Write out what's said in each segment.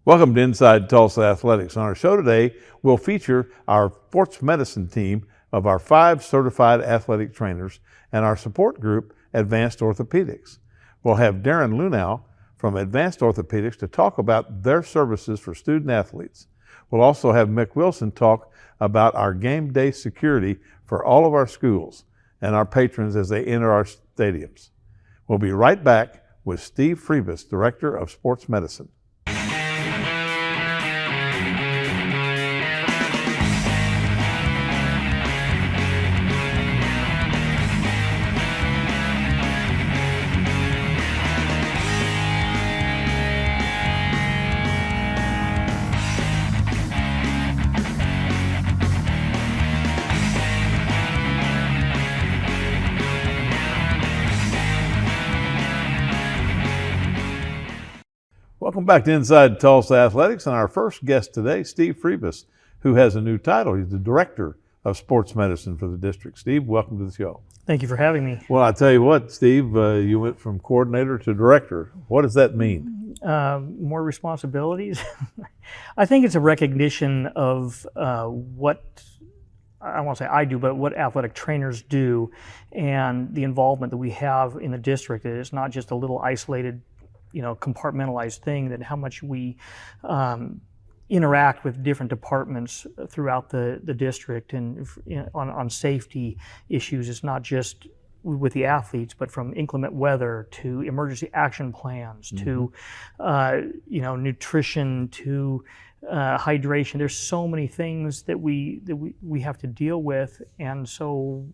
Welcome to Inside Tulsa Athletics. On our show today, we'll feature our sports medicine team of our 5 certified athletic trainers and our support group, Advanced Orthopedics. We'll have Darren Lunow from Advanced Orthopedics to talk about their services for student athletes. We'll also have Mick Wilson talk about our game day security for all of our schools and our patrons as they enter our stadiums. We'll be right back with Steve Friebus, Director of Sports Medicine. Welcome back to Inside Tulsa Athletics, and our first guest today, Steve Friebus, who has a new title. He's the Director of Sports Medicine for the district. Steve, welcome to the show. Thank you for having me. Well, I tell you what, Steve, you went from coordinator to director. What does that mean? More responsibilities. I think it's a recognition of what, I won't say I do, but what athletic trainers do and the involvement that we have in the district. It's not just a little isolated, compartmentalized thing, that how much we interact with different departments throughout the district and on safety issues. It's not just with the athletes, but from inclement weather to emergency action plans to nutrition to hydration. There's so many things that we have to deal with, and so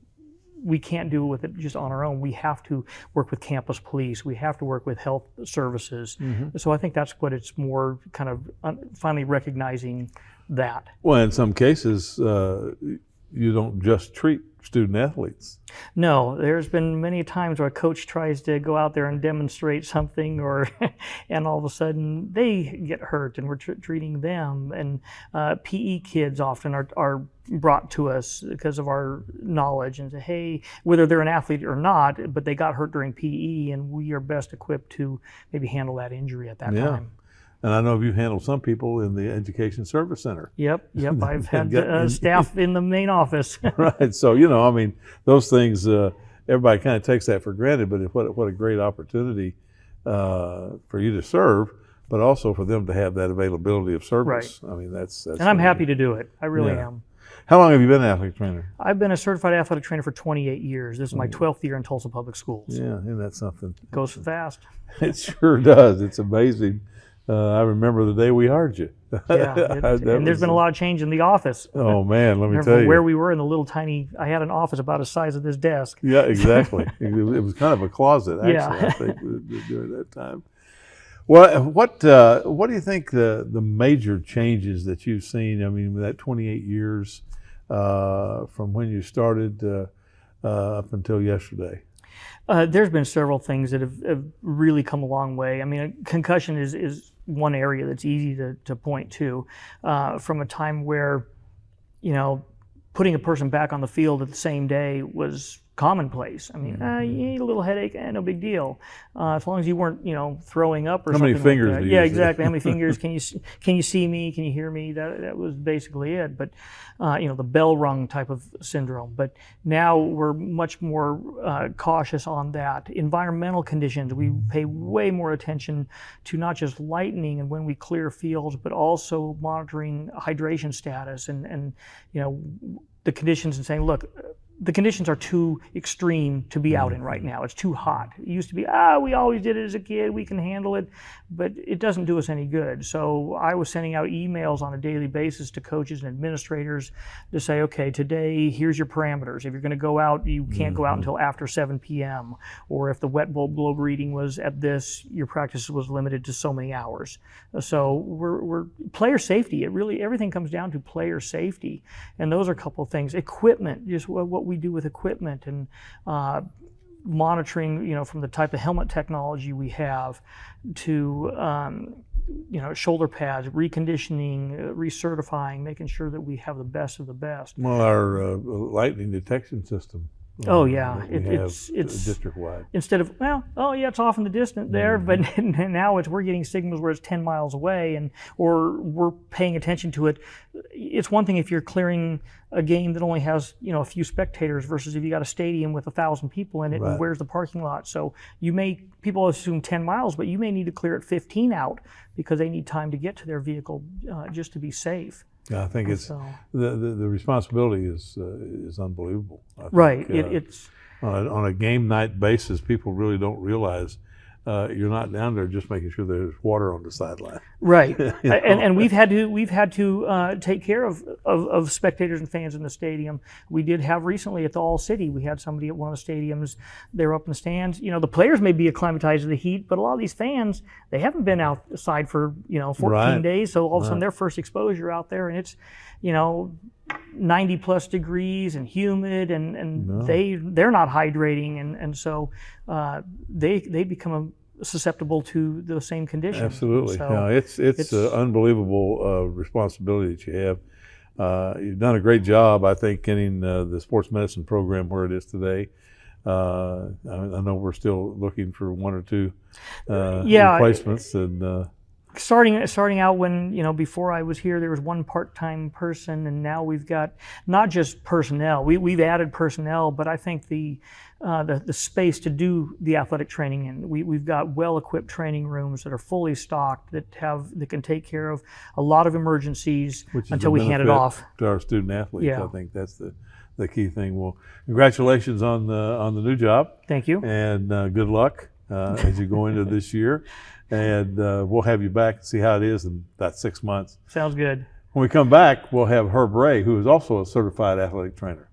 we can't do it with it just on our own. We have to work with campus police. We have to work with health services. So I think that's what it's more kind of finally recognizing that. Well, in some cases, you don't just treat student athletes. No, there's been many times where a coach tries to go out there and demonstrate something, and all of a sudden they get hurt, and we're treating them. And PE kids often are brought to us because of our knowledge and say, hey, whether they're an athlete or not, but they got hurt during PE, and we are best equipped to maybe handle that injury at that time. And I know you've handled some people in the Education Service Center. Yep. I've had staff in the main office. Right. So, those things, everybody kind of takes that for granted, but what a great opportunity for you to serve, but also for them to have that availability of service. Right. I mean, that's and I'm happy to do it. I really am. How long have you been an athletic trainer? I've been a certified athletic trainer for 28 years. This is my 12th year in Tulsa Public Schools. Yeah, isn't that something? It goes fast. It sure does. It's amazing. I remember the day we hired you. And there's been a lot of change in the office. Oh man, let me tell you. Where we were in the little tiny, I had an office about the size of this desk. Yeah, exactly. It was kind of a closet, actually, Yeah. I think, during that time. Well, what do you think the major changes that you've seen? I mean, with that 28 years from when you started up until yesterday? There's been several things that have really come a long way. I mean, concussion is one area that's easy to point to, from a time where, putting a person back on the field at the same day was commonplace. I mean, you need a little headache, no big deal. As long as you weren't, throwing up or something. How many fingers like do you Yeah, see? exactly. How many fingers can you see me? Can you hear me? That was basically it. But the bell rung type of syndrome. But now we're much more cautious on that. Environmental conditions, we pay way more attention to not just lightning and when we clear fields, but also monitoring hydration status and the conditions, and saying, look, the conditions are too extreme to be out in right now. It's too hot. It used to be, we always did it as a kid, we can handle it, but it doesn't do us any good. So I was sending out emails on a daily basis to coaches and administrators to say, okay, today, here's your parameters. If you're gonna go out, you can't go out until after 7 p.m. Or if the wet bulb globe reading was at this, your practice was limited to so many hours. So we're player safety. Everything comes down to player safety. And those are a couple of things. Equipment, just what we do with equipment, and monitoring, from the type of helmet technology we have to, shoulder pads, reconditioning, recertifying, making sure that we have the best of the best. Well, our lightning detection system Oh yeah, we have it's district wide. instead of it's off in the distance there, but now we're getting signals where it's 10 miles away, or we're paying attention to it. It's one thing if you're clearing a game that only has a few spectators versus if you got a stadium with 1,000 people in it, Right. and where's the parking lot? So people assume 10 miles, but you may need to clear it 15 out because they need time to get to their vehicle just to be safe. Yeah, I think it's So, the responsibility is unbelievable. I think, right. It's on a game night basis, people really don't realize you're not down there just making sure there's water on the sideline. right, and we've had to take care of spectators and fans in the stadium. We did have recently at the All City. We had somebody at one of the stadiums. They were up in the stands. The players may be acclimatized to the heat, but a lot of these fans, they haven't been outside for 14 Right. days. So all of a sudden, their first exposure out there, and it's 90 plus degrees and humid, and they're not hydrating, and so they become susceptible to the same conditions. Absolutely. So No, it's an unbelievable responsibility that you have. You've done a great job, I think, getting the sports medicine program where it is today. I know we're still looking for one or two replacements, and starting out when before I was here, there was one part-time person, and now we've got not just personnel. We've added personnel, but I think the space to do the athletic training in. We've got well-equipped training rooms that are fully stocked that can take care of a lot of emergencies until we hand it off to our student athletes. Yeah. I think that's the key thing. Well, congratulations on the new job. Thank you. And good luck as you go into this year. And we'll have you back and see how it is in about 6 months. Sounds good. When we come back, we'll have Herb Ray, who is also a certified athletic trainer.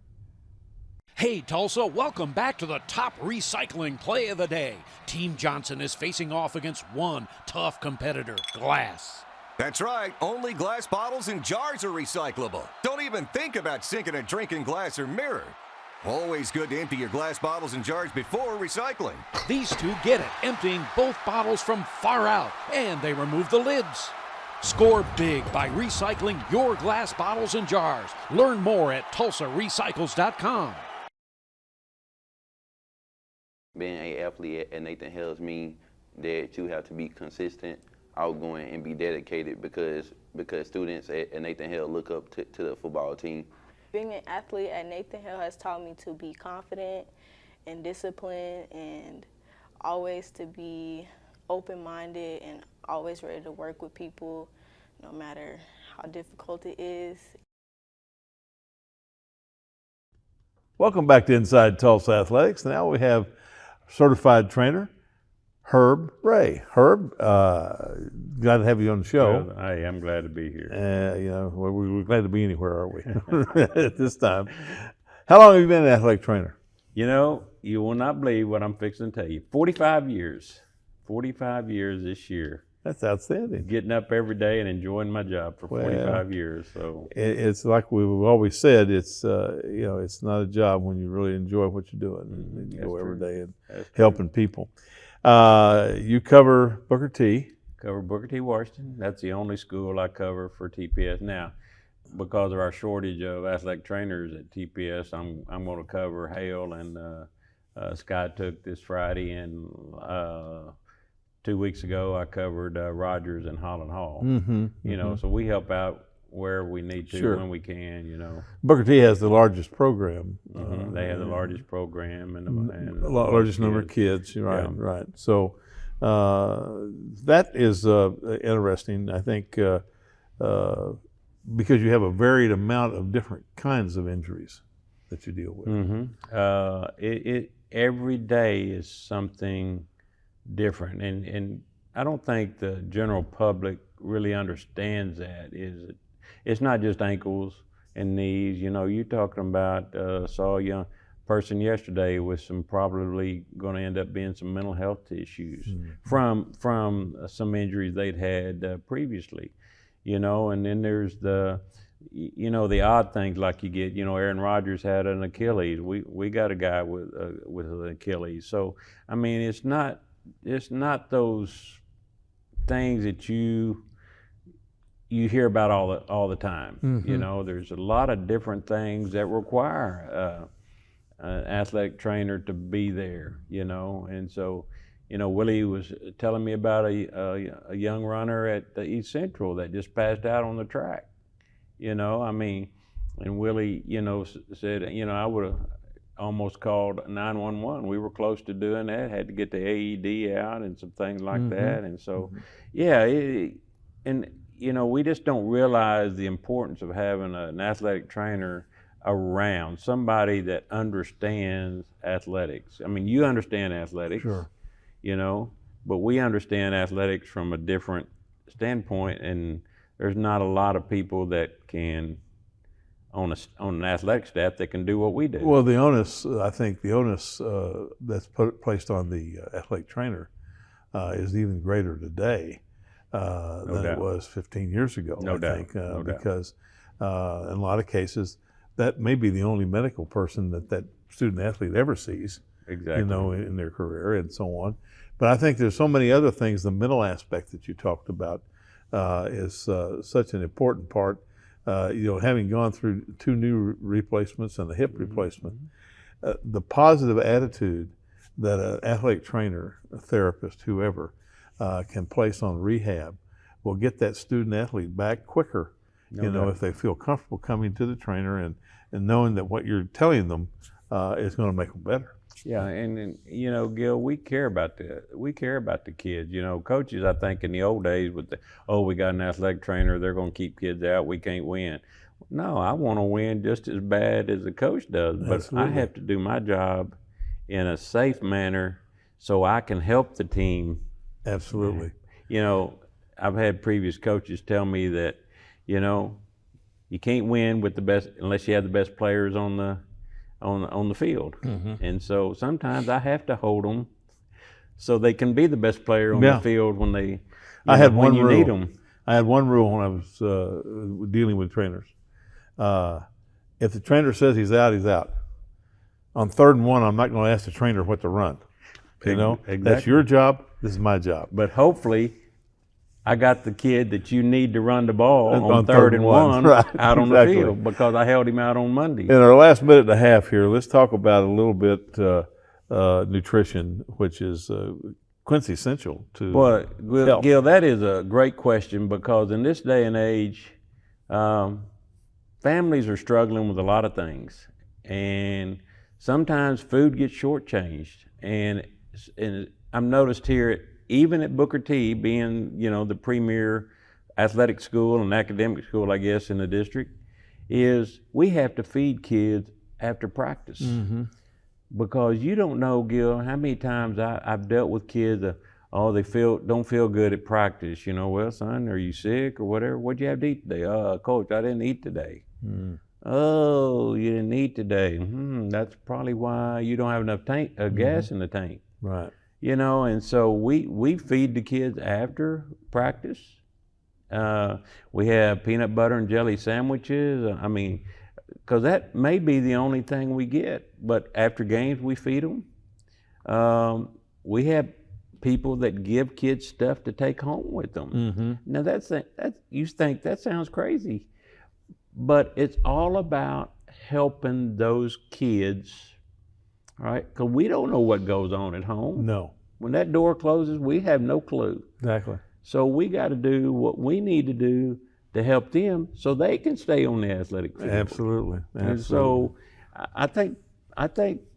Hey Tulsa, welcome back to the top recycling play of the day. Team Johnson is facing off against one tough competitor, glass. That's right, only glass bottles and jars are recyclable. Don't even think about sinking a drink in glass or mirror. Always good to empty your glass bottles and jars before recycling. These two get it, emptying both bottles from far out, and they remove the lids. Score big by recycling your glass bottles and jars. Learn more at TulsaRecycles.com. Being an athlete at Nathan Hales means that you have to be consistent, outgoing, and be dedicated because students at Nathan Hale look up to the football team. Being an athlete at Nathan Hale has taught me to be confident and disciplined and always to be open-minded and always ready to work with people no matter how difficult it is. Welcome back to Inside Tulsa Athletics. Now we have certified trainer Herb Ray. Herb, glad to have you on the show. Well, I'm glad to be here. We're glad to be anywhere, are we? At this time. How long have you been an athletic trainer? You will not believe what I'm fixing to tell you. 45 years. 45 years this year. That's outstanding. Getting up every day and enjoying my job for 45 years. So it's like we've always said. It's it's not a job when you really enjoy what you're doing. And you go every day and helping people. You cover Booker T. Cover Booker T. Washington. That's the only school I cover for TPS now. Because of our shortage of athletic trainers at TPS, I'm going to cover Hale and Sky took this Friday, and 2 weeks ago I covered Rogers and Holland Hall. So we help out where we need to when we can. Booker T has the largest program. They have the largest program and the largest number of kids. Right. So that is interesting. I think because you have a varied amount of different kinds of injuries that you deal with. Every day is something different, and I don't think the general public really understands that. It's not just ankles and knees. You're talking about saw a young person yesterday with some probably going to end up being some mental health issues from some injuries they'd had previously. And then there's the odd things like you get. Aaron Rodgers had an Achilles. We got a guy with an Achilles. So I mean, it's not those things that you hear about all the time. There's a lot of different things that require athletic trainer to be there, you know. And so, you know, Willie was telling me about a young runner at the East Central that just passed out on the track, you know. I mean, and Willie, you know, said, you know, I would have almost called 911. We were close to doing that, had to get the AED out and some things like that. And so, yeah, and, you know, we just don't realize the importance of having an athletic trainer around, somebody that understands athletics. I mean, you understand athletics, Sure. you know, but we understand athletics from a different standpoint, and there's not a lot of people that can, on an athletic staff, that can do what we do. Well, the onus, I think the onus that's placed on the athletic trainer is even greater today than it was 15 years ago, I think, because in a lot of cases, that may be the only medical person that student athlete ever sees, Exactly. you know, in their career and so on. But I think there's so many other things. The mental aspect that you talked about is such an important part. You know, having gone through 2 knee replacements and a hip replacement, the positive attitude that an athletic trainer, a therapist, whoever, can place on rehab will get that student athlete back quicker. You know, if they feel comfortable coming to the trainer and knowing that what you're telling them is going to make them better. Yeah, and you know, Gil, we care about the kids. You know, coaches, I think in the old days with we got an athletic trainer, they're going to keep kids out, we can't win. No, I want to win just as bad as the coach does, but Absolutely. I have to do my job in a safe manner so I can help the team. Absolutely. You know, I've had previous coaches tell me that, you know, you can't win with the best unless you have the best players on the field. And so sometimes I have to hold them so they can be the best player on the field when they when you need them. I had one rule when I was dealing with trainers. If the trainer says he's out, he's out. On 3rd and 1, I'm not going to ask the trainer what to run. You know, Exactly. That's your job. This is my job. But hopefully, I got the kid that you need to run the ball on 3rd third and and 1 right, out on exactly. the field because I held him out on Monday. In our last minute and a half here, let's talk about a little bit nutrition, which is quintessential to health. Gil, that is a great question because in this day and age, families are struggling with a lot of things, and sometimes food gets shortchanged. And I've noticed here, even at Booker T, being, you know, the premier athletic school and academic school, I guess, in the district, is we have to feed kids after practice. Because you don't know, Gil, how many times I've dealt with kids that, they don't feel good at practice. You know, well, son, are you sick or whatever? What'd you have to eat today? Coach, I didn't eat today. Oh, you didn't eat today. That's probably why you don't have enough gas in the tank. Right. You know, and so we feed the kids after practice. We have peanut butter and jelly sandwiches. I mean, because that may be the only thing we get. But after games, we feed them. We have people that give kids stuff to take home with them. Now you think that sounds crazy, but it's all about helping those kids, right? Because we don't know what goes on at home. No. When that door closes, we have no clue. Exactly. So we got to do what we need to do to help them so they can stay on the athletic field. Absolutely. And so I think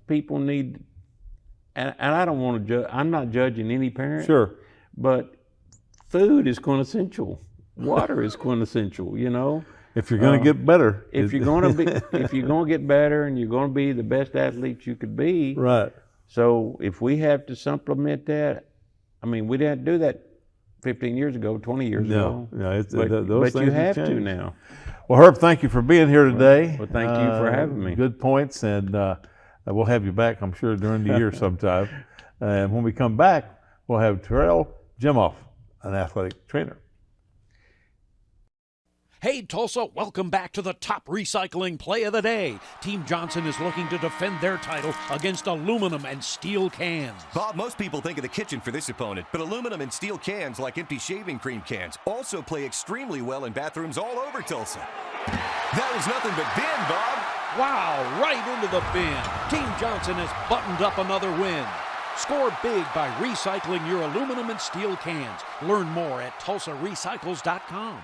people need, and I don't want to judge, I'm not judging any parent. Sure. But food is quintessential. Water is quintessential, you know. If you're going to get better. If you're going to get better and you're going to be the best athlete you could be. Right. So if we have to supplement that, I mean, we didn't do that 15 years ago, 20 years ago. No, but you have to now. Well, Herb, thank you for being here today. Well, thank you for having me. Good points, and we'll have you back, I'm sure, during the year sometime. And when we come back, we'll have Terrell Jimoh, an athletic trainer. Hey, Tulsa, welcome back to the top recycling play of the day. Team Johnson is looking to defend their title against aluminum and steel cans. Bob, most people think of the kitchen for this opponent, but aluminum and steel cans, like empty shaving cream cans, also play extremely well in bathrooms all over Tulsa. That was nothing but bin, Bob. Wow, right into the bin. Team Johnson has buttoned up another win. Score big by recycling your aluminum and steel cans. Learn more at TulsaRecycles.com.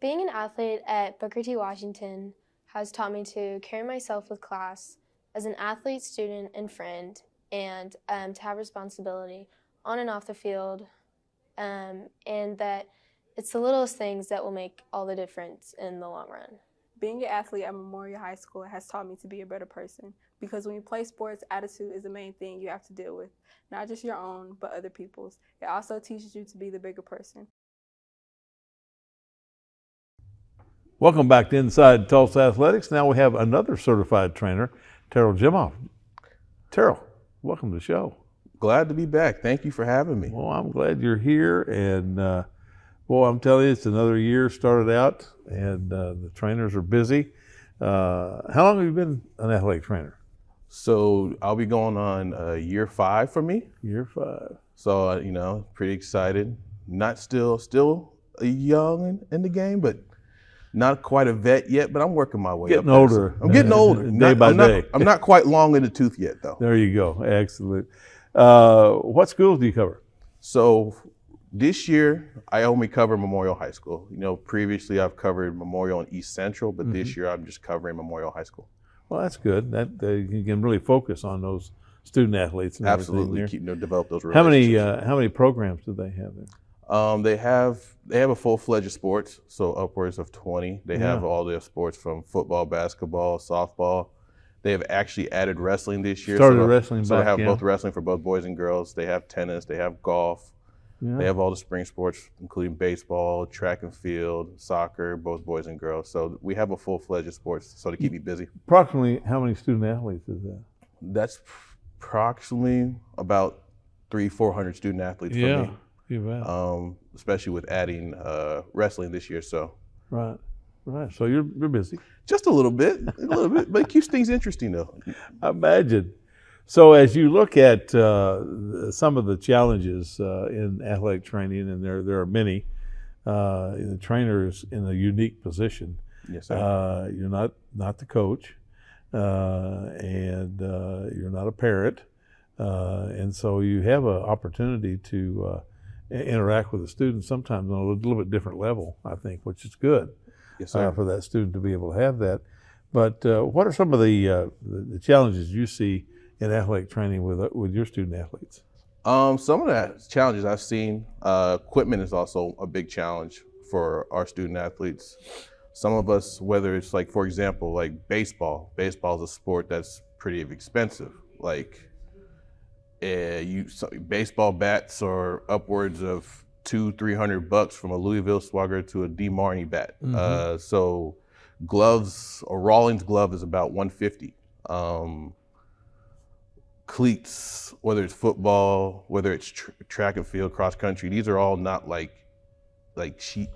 Being an athlete at Booker T. Washington has taught me to carry myself with class as an athlete, student, and friend, and to have responsibility on and off the field, and that it's the littlest things that will make all the difference in the long run. Being an athlete at Memorial High School has taught me to be a better person, because when you play sports, attitude is the main thing you have to deal with, not just your own, but other people's. It also teaches you to be the bigger person. Welcome back to Inside Tulsa Athletics. Now we have another certified trainer, Terrell Jimoh. Terrell, welcome to the show. Glad to be back. Thank you for having me. Well, I'm glad you're here, and boy, I'm telling you, it's another year started out, and the trainers are busy. How long have you been an athletic trainer? So I'll be going on year 5 for me. Year 5. So pretty excited. Not still young in the game, but not quite a vet yet. But I'm working my way up. Getting older. I'm getting older. Day by day. I'm not quite long in the tooth yet, though. There you go. Excellent. What schools do you cover? So this year, I only cover Memorial High School. Previously I've covered Memorial and East Central, but this year I'm just covering Memorial High School. Well, that's good. That you can really focus on those student athletes. And absolutely, develop those relationships. How many programs do they have there? They have a full-fledged sports, so upwards of 20. They have all their sports from football, basketball, softball. They have actually added wrestling this year. Started wrestling so back, they have both wrestling for both boys and girls. They have tennis. They have golf. Yeah. They have all the spring sports, including baseball, track and field, soccer, both boys and girls. So we have a full-fledged sports, so to keep me busy. Approximately how many student athletes is that? That's approximately about 300-400 student athletes for me. You bet. Especially with adding wrestling this year. So right. So you're busy. Just a little bit, but it keeps things interesting though. I imagine. So as you look at some of the challenges in athletic training, and there are many, the trainer is in a unique position. Yes, sir. You're not the coach, and you're not a parent, and so you have an opportunity to interact with the students sometimes on a little bit different level, I think, which is good. Yes, sir. For that student to be able to have that. But what are some of the challenges you see in athletic training with your student athletes? Some of the challenges I've seen, equipment is also a big challenge for our student athletes. Some of us, whether it's like, for example, like baseball. Baseball is a sport that's pretty expensive. Like baseball bats are upwards of $200-300 from a Louisville Swagger to a D. Marney bat. Mm-hmm. So gloves, a Rawlings glove is about $150. Cleats, whether it's football, whether it's track and field, cross country, these are all not like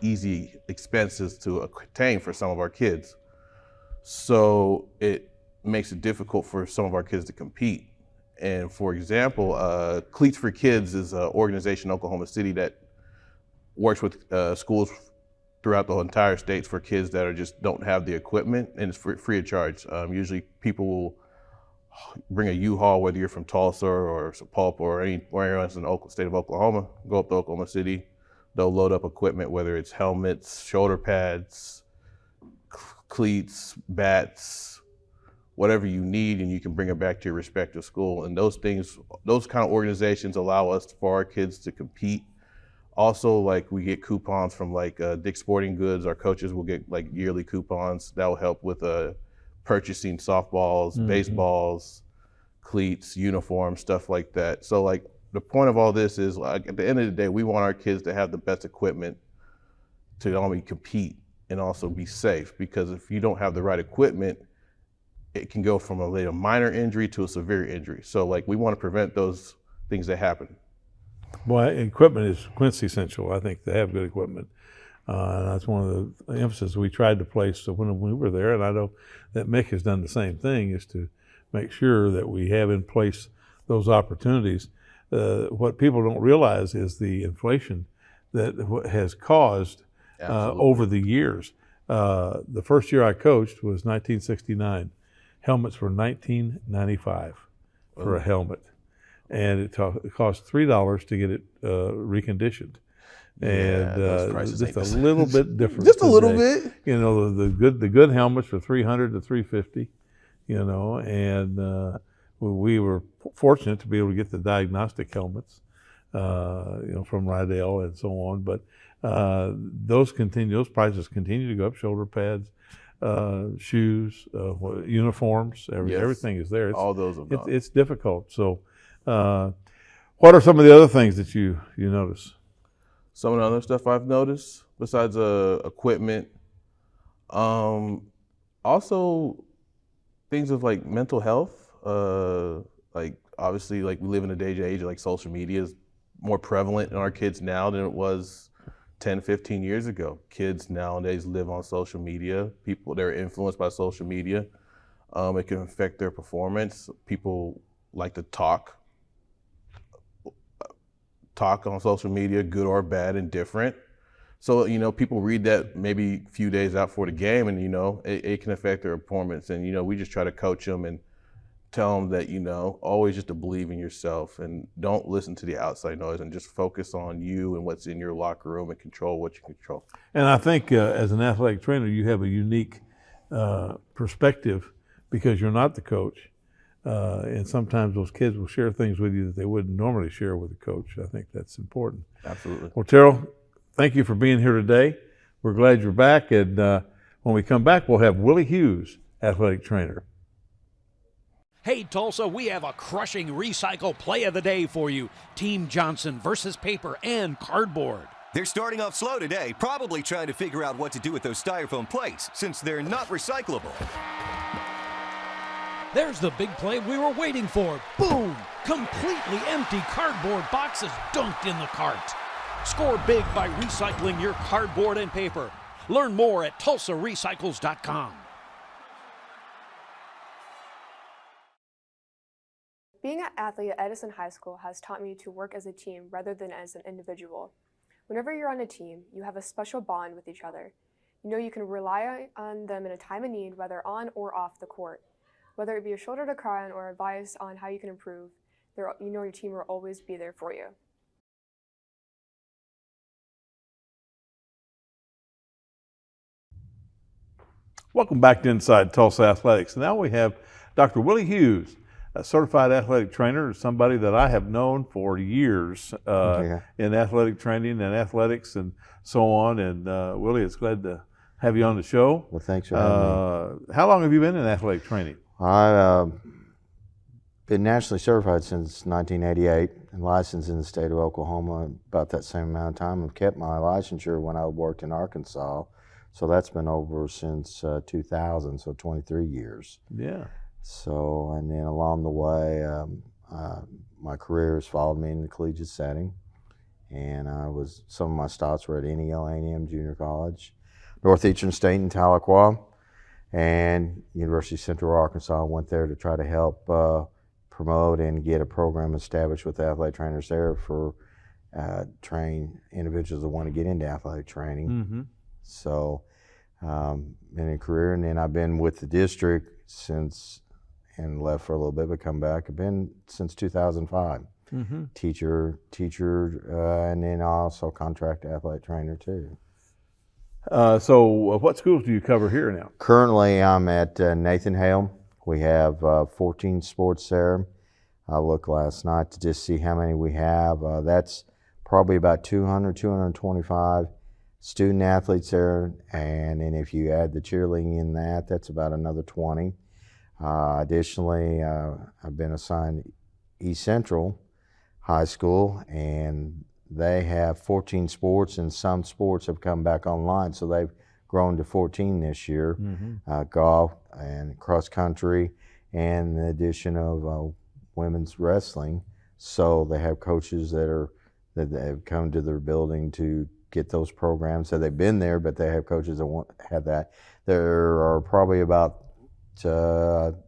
easy expenses to attain for some of our kids. So it makes it difficult for some of our kids to compete. And for example, Cleats for Kids is an organization in Oklahoma City that works with schools throughout the entire state for kids that just don't have the equipment, and it's free of charge. Usually people will bring a U-Haul, whether you're from Tulsa or Sapulpa or anywhere else in the state of Oklahoma, go up to Oklahoma City, they'll load up equipment, whether it's helmets, shoulder pads, cleats, bats, whatever you need, and you can bring it back to your respective school. And those kind of organizations allow us, for our kids, to compete. Also, like, we get coupons from Dick's Sporting Goods. Our coaches will get yearly coupons that will help with purchasing softballs, baseballs, cleats, uniforms, stuff like that. So the point of all this is, at the end of the day, we want our kids to have the best equipment to not only compete and also be safe, because if you don't have the right equipment, it can go from a minor injury to a severe injury. So we want to prevent those things that happen. Well, equipment is quintessential, I think, to have good equipment. And that's one of the emphasis we tried to place when we were there, and I know that Mick has done the same thing, is to make sure that we have in place those opportunities. What people don't realize is the inflation that has caused over the years. The first year I coached was 1969. Helmets were $19.95 for a helmet, and it cost $3 to get it reconditioned. And those prices just ain't a the little bit different. Just a little today. bit. You know, the good helmets were $300 to $350. You know, and we were fortunate to be able to get the diagnostic helmets, you know, from Rydell and so on. But those prices continue to go up. Shoulder pads, shoes, uniforms, everything is there. All those have gone. It's difficult. So, what are some of the other things that you notice? Some of the other stuff I've noticed besides equipment, also things of like mental health. Like obviously, like we live in a day and age like social media is more prevalent in our kids now than it was 10, 15 years ago. Kids nowadays live on social media. People, they're influenced by social media. It can affect their performance. People like to talk on social media, good or bad, and different. So, you know, people read that maybe a few days out for the game, and, you know, it can affect their performance. And, you know, we just try to coach them and tell them that, you know, always just to believe in yourself and don't listen to the outside noise and just focus on you and what's in your locker room and control what you control. And I think as an athletic trainer, you have a unique perspective because you're not the coach. And sometimes those kids will share things with you that they wouldn't normally share with a coach. I think that's important. Absolutely. Well, Terrell, thank you for being here today. We're glad you're back. And when we come back, we'll have Willie Hughes, athletic trainer. Hey, Tulsa, we have a crushing recycle play of the day for you. Team Johnson versus paper and cardboard. They're starting off slow today, probably trying to figure out what to do with those styrofoam plates since they're not recyclable. There's the big play we were waiting for. Boom! Completely empty cardboard boxes dunked in the cart. Score big by recycling your cardboard and paper. Learn more at TulsaRecycles.com. Being an athlete at Edison High School has taught me to work as a team rather than as an individual. Whenever you're on a team, you have a special bond with each other. You know you can rely on them in a time of need, whether on or off the court. Whether it be a shoulder to cry on or advice on how you can improve, you know your team will always be there for you. Welcome back to Inside Tulsa Athletics. Now we have Dr. Willie Hughes, a certified athletic trainer, somebody that I have known for years in athletic training and athletics and so on. And Willie, it's glad to have you on the show. Well, thanks for having me. How long have you been in athletic training? I've been nationally certified since 1988 and licensed in the state of Oklahoma about that same amount of time. I've kept my licensure when I worked in Arkansas, so that's been over since 2000, so 23 years. Yeah. So, and then along the way, my career has followed me in the collegiate setting, and some of my stops were at NEO A&M Junior College, Northeastern State in Tahlequah, and University of Central Arkansas. I went there to try to help promote and get a program established with athletic trainers there for train individuals that want to get into athletic training. Mm-hmm. So, been in a career, and then I've been with the district since, and left for a little bit, but come back. I've been since 2005. Mm-hmm. Teacher, and then also contract athletic trainer too. So what schools do you cover here now? Currently, I'm at Nathan Hale. We have 14 sports there. I looked last night to just see how many we have. That's probably about 225 student athletes there. And then if you add the cheerleading in that, that's about another 20. Additionally, I've been assigned East Central High School, and they have 14 sports, and some sports have come back online, so they've grown to 14 this year. Mm-hmm. Golf and cross country, and the addition of women's wrestling. So they have coaches that have come to their building to get those programs. So they've been there, but they have coaches that have that. There are probably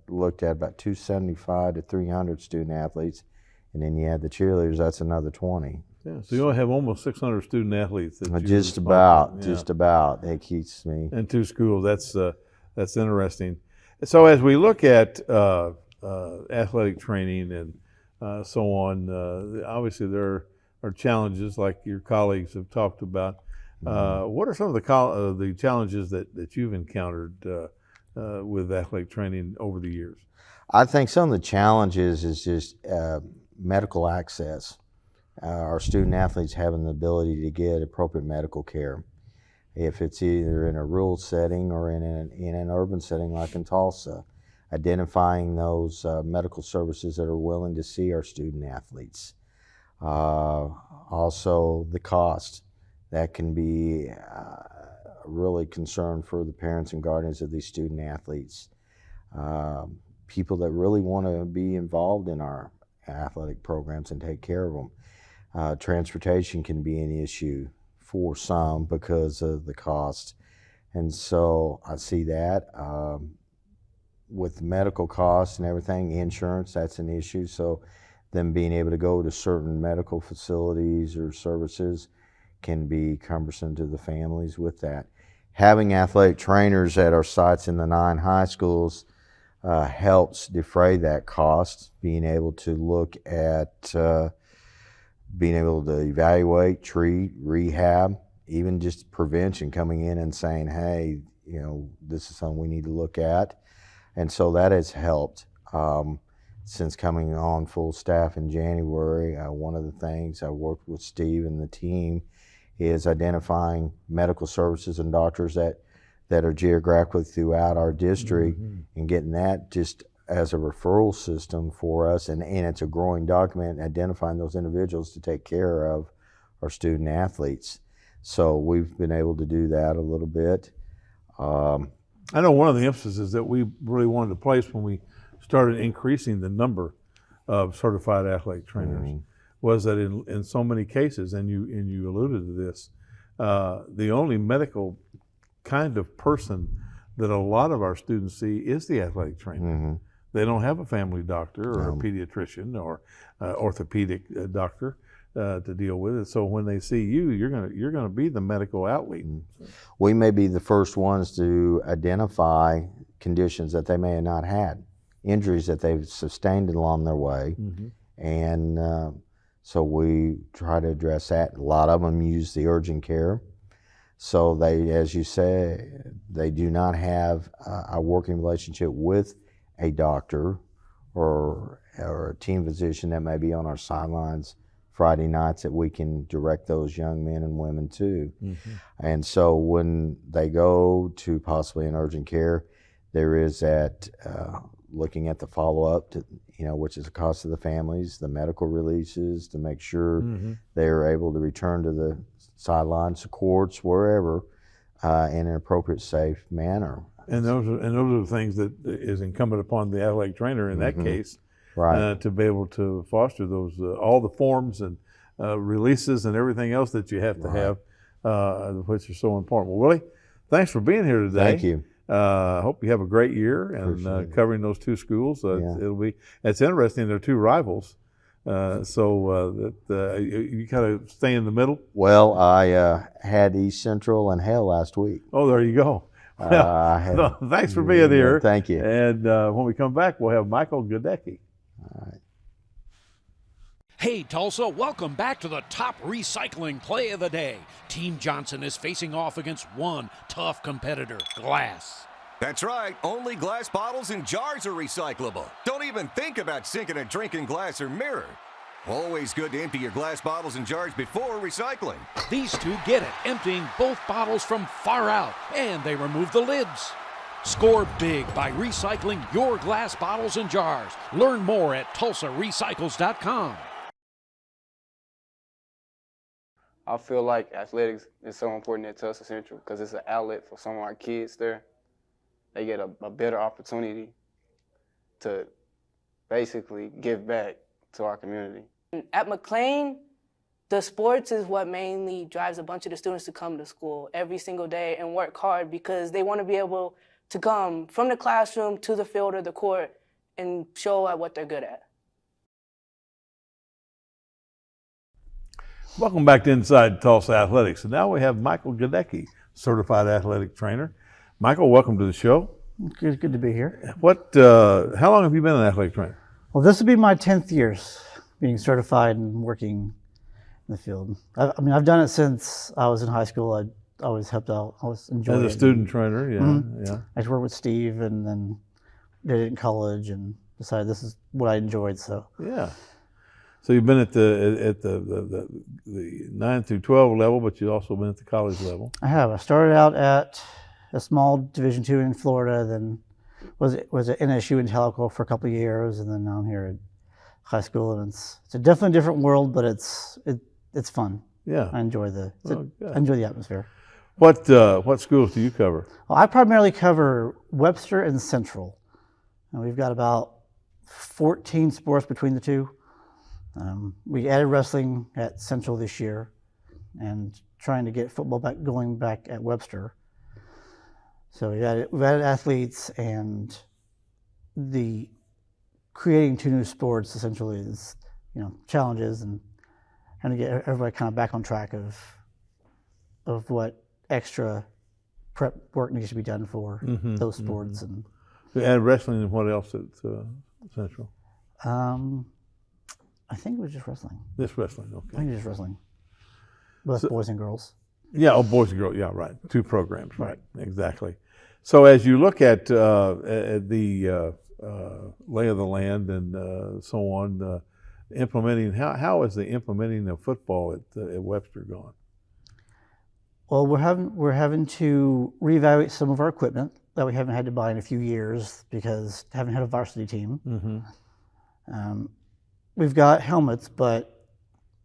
looked at about 275 to 300 student athletes, and then you add the cheerleaders, that's another 20. Yeah, so you'll have almost 600 student athletes. That Just you're about, responsible- yeah. just about. That keeps me. And 2 schools. That's interesting. So as we look at athletic training and so on, obviously there are challenges like your colleagues have talked about. What are some of the challenges that you've encountered with athletic training over the years? I think some of the challenges is just medical access. Our student athletes having the ability to get appropriate medical care. If it's either in a rural setting or in an urban setting like in Tulsa, identifying those medical services that are willing to see our student athletes. Also the cost. That can be a really concern for the parents and guardians of these student athletes. People that really want to be involved in our athletic programs and take care of them. Transportation can be an issue for some because of the cost. And so I see that. With medical costs and everything, insurance, that's an issue. So them being able to go to certain medical facilities or services can be cumbersome to the families with that. Having athletic trainers at our sites in the 9 high schools helps defray that cost, being able to look at being able to evaluate, treat, rehab, even just prevention, coming in and saying, hey, you know, this is something we need to look at. And so that has helped. Since coming on full staff in January, one of the things I worked with Steve and the team is identifying medical services and doctors that are geographically throughout our district and getting that just as a referral system for us. And it's a growing document, identifying those individuals to take care of our student athletes. So we've been able to do that a little bit. I know one of the emphases that we really wanted to place when we started increasing the number of certified athletic trainers was that in so many cases, and you alluded to this, the only medical kind of person that a lot of our students see is the athletic trainer. They don't have a family doctor or a pediatrician or orthopedic doctor to deal with it. So when they see you, you're gonna be the medical outlet. We may be the first ones to identify conditions that they may have not had, injuries that they've sustained along their way, and so we try to address that. A lot of them use the urgent care. So they, as you say, they do not have a working relationship with a doctor or a team physician that may be on our sidelines Friday nights that we can direct those young men and women to. And so when they go to possibly an urgent care, there is that looking at the follow-up, to, you know, which is the cost of the families, the medical releases to make sure they are able to return to the sidelines, the courts, wherever, in an appropriate, safe manner. And those are the things that is incumbent upon the athletic trainer in that case, to be able to foster those all the forms and releases and everything else that you have to have, which are so important. Well, Willie, thanks for being here today. Thank you. I hope you have a great year and covering those 2 schools. It's interesting. They're 2 rivals. So you kind of stay in the middle? Well, I had East Central and Hale last week. Oh, there you go. Well, thanks for being here. Thank you. And when we come back, we'll have Michael Goedecke. All right. Hey Tulsa, welcome back to the top recycling play of the day. Team Johnson is facing off against one tough competitor, glass. That's right, only glass bottles and jars are recyclable. Don't even think about sinking a drink in glass or mirror. Always good to empty your glass bottles and jars before recycling. These 2 get it, emptying both bottles from far out, and they remove the lids. Score big by recycling your glass bottles and jars. Learn more at TulsaRecycles.com. I feel like athletics is so important at Tulsa Central because it's an outlet for some of our kids there. They get a better opportunity to basically give back to our community. At McLean, the sports is what mainly drives a bunch of the students to come to school every single day and work hard because they want to be able to come from the classroom to the field or the court and show at what they're good at. Welcome back to Inside Tulsa Athletics. And now we have Michael Goedecke, certified athletic trainer. Michael, welcome to the show. Good to be here. How long have you been an athletic trainer? Well, this will be my 10th year being certified and working in the field. I've done it since I was in high school. I always helped out. I always enjoyed it. As a student trainer, yeah. I worked with Steve and then did it in college and decided this is what I enjoyed. So yeah. So you've been at the 9 through 12 level, but you've also been at the college level. I have. I started out at a small Division II in Florida, then was at NSU in Telco for a couple of years, and then now I'm here at high school, and it's a definitely different world, but it's fun. Yeah, I enjoy the atmosphere. What schools do you cover? Well, I primarily cover Webster and Central, and we've got about 14 sports between the two. We added wrestling at Central this year, and trying to get football going back at Webster. So we've added athletes, and the creating two new sports essentially is, challenges and trying to get everybody kind of back on track of what extra prep work needs to be done for those sports. And you added wrestling, and what else at Central? I think it was just wrestling. Just wrestling, okay. I think it was just wrestling. Both boys and girls. Yeah, boys and girls. Yeah, right. Two programs. Right. Exactly. So as you look at the lay of the land and so on, implementing how is the implementing of football at Webster going? Well, we're having to reevaluate some of our equipment that we haven't had to buy in a few years because haven't had a varsity team. We've got helmets, but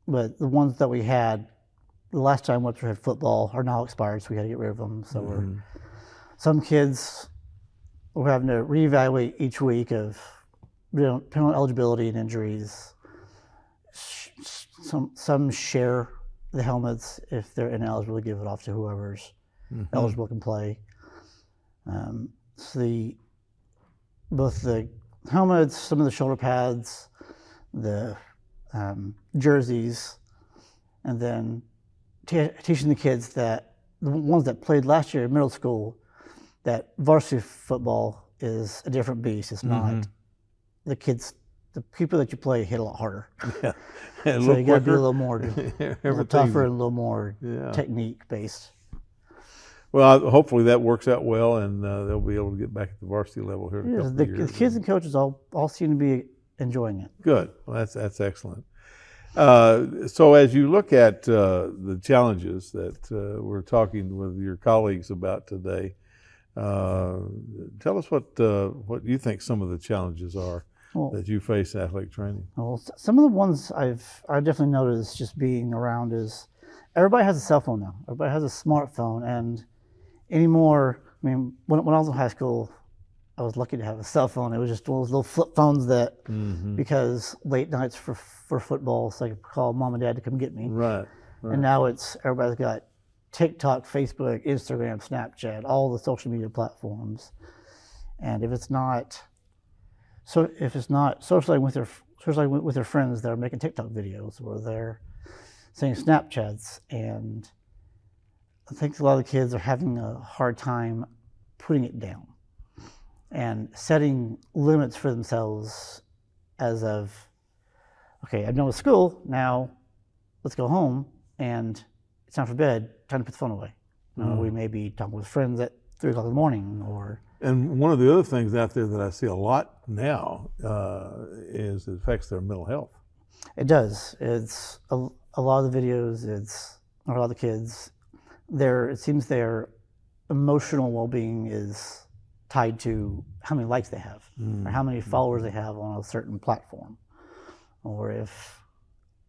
the ones that we had the last time Webster had football are now expired, so we had to get rid of them. So some kids we're having to reevaluate each week of depending on eligibility and injuries. Some share the helmets if they're ineligible, give it off to whoever's eligible can play. So both the helmets, some of the shoulder pads, the jerseys, and then teaching the kids that the ones that played last year in middle school, that varsity football is a different beast. It's not the people that you play hit a lot harder. Yeah. So you got to be a little more, a little tougher, and a little more technique based. Well, hopefully that works out well, and they'll be able to get back at the varsity level here in a couple of years. The kids and coaches all seem to be enjoying it. Good. Well, that's excellent. So as you look at the challenges that we're talking with your colleagues about today, tell us what you think some of the challenges are that you face in athletic training. Well, some of the ones I've definitely noticed just being around is everybody has a cell phone now. Everybody has a smartphone, and anymore, I mean, when I was in high school, I was lucky to have a cell phone. It was just one of those little flip phones that, because late nights for football, so I could call mom and dad to come get me. Right. And now everybody's got TikTok, Facebook, Instagram, Snapchat, all the social media platforms. And if it's not socializing with their friends, they're making TikTok videos or they're saying Snapchats. And I think a lot of the kids are having a hard time putting it down and setting limits for themselves as of, okay, I'm done with school, now let's go home, and it's time for bed, time to put the phone away. We may be talking with friends at 3 o'clock in the morning or... And one of the other things out there that I see a lot now is it affects their mental health. It does. It's a lot of the videos, a lot of the kids, it seems their emotional well-being is tied to how many likes they have or how many followers they have on a certain platform. Or if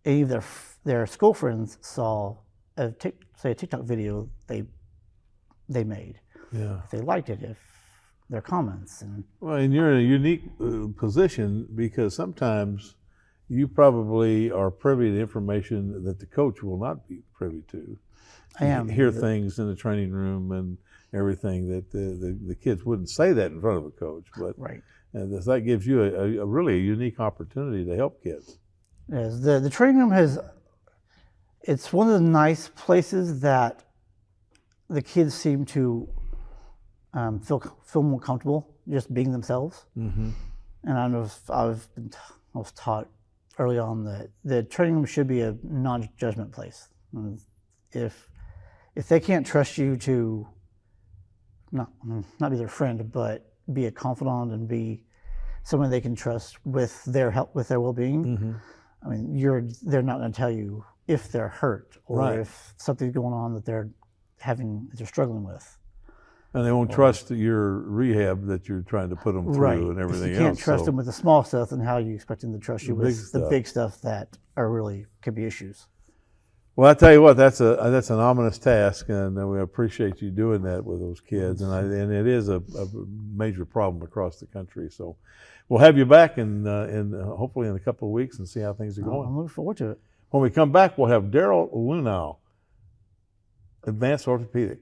any of their school friends saw a TikTok video they made, if they liked it, if their comments. Well, and you're in a unique position because sometimes you probably are privy to information that the coach will not be privy to. I am. Hear things in the training room and everything that the kids wouldn't say that in front of a coach, but that gives you a really unique opportunity to help kids. Yes, the training room it's one of the nice places that the kids seem to feel more comfortable just being themselves. Mm-hmm. And I was taught early on that the training room should be a non-judgment place. And if they can't trust you to not be their friend, but be a confidant and be someone they can trust with their help, with their well-being, Mm-hmm. I mean, they're not going to tell you if they're hurt or Right. if something's going on that they're struggling with. And they won't trust your rehab that you're trying to put them through Right. and everything If you can't else. trust them with the small stuff, then how are you expecting them to trust you The big with the stuff. big stuff that are really could be issues? Well, I tell you what, that's an ominous task, and we appreciate you doing that with those kids. And it is a major problem across the country. So we'll have you back in hopefully in a couple of weeks and see how things are going. I'm looking forward to it. When we come back, we'll have Darren Lunow, Advanced Orthopedic.